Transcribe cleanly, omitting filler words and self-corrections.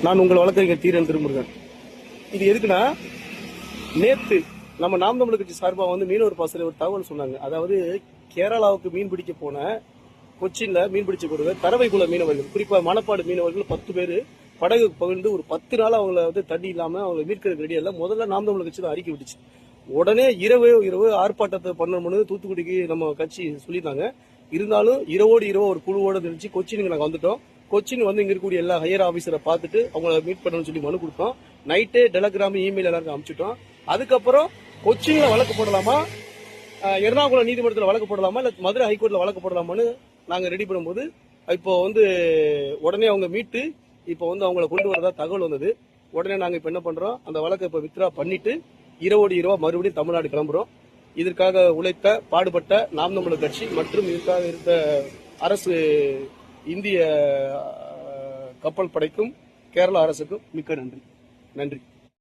நான் உங்கள் வழக்கறிஞர் தீரன் திருமுருகன். இது எதுக்குன்னா, நேத்து நம்ம நாம் தமிழர் கட்சி சார்பாக வந்து மீனவர் பாசறை ஒரு தகவல் சொன்னாங்க. அதாவது கேரளாவுக்கு மீன் பிடிக்க போன கொச்சின்ல மீன் பிடிச்ச போடுற தரவைக்குள்ள மீனவர்கள், குறிப்பா மணப்பாடு மீனவர்கள் 10 பேர் படகு பகிர்ந்து ஒரு 10 நாள் அவங்கள வந்து தண்ணி இல்லாம அவங்க மீட்கிறதுக்கு ரெடியா இல்ல. முதல்ல நாம் தமிழர் கட்சி தான் அறிக்கை விட்டுச்சு. உடனே இரவு ஆர்ப்பாட்டத்தை பண்ணணும்னு தூத்துக்குடிக்கு நம்ம கட்சி சொல்லியிருந்தாங்க. இருந்தாலும் இரவோடு ஒரு குழுவோட நினைச்சு கொச்சினுக்கு நாங்கள் வந்துட்டோம். கொச்சின் வந்து இங்க இருக்கக்கூடிய எல்லா ஹையர் ஆபீசரை பார்த்துட்டு அவங்கள மீட் பண்ணணும்னு சொல்லி மனு கொடுத்தோம். நைட்டே டெலகிராம் இமெயில் எல்லாருக்கும் அனுப்பிச்சிட்டோம். அதுக்கப்புறம் கொச்சின்ல வழக்கு போடலாமா, எர்ணாகுளம் நீதிமன்றத்தில் வழக்கு போடலாமா, இல்ல மதுரை ஹைகோர்ட்ல வழக்கு போடலாமான்னு நாங்க ரெடி பண்ணும்போது இப்போ வந்து உடனே அவங்க மீட்டு இப்போ வந்து அவங்களை கொண்டு வரதா தகவல் வந்தது. உடனே நாங்க இப்ப என்ன பண்றோம், அந்த வழக்கை இப்ப வித்ரா பண்ணிட்டு இரவோடு மறுபடியும் தமிழ்நாடு கிளம்புறோம். இதற்காக உழைத்த பாடுபட்ட நாம் தமிழர் கட்சி மற்றும் இதற்காக இருந்த அரசு இந்திய கப்பல் படைக்கும் கேரளா அரசுக்கும் மிக்க நன்றி.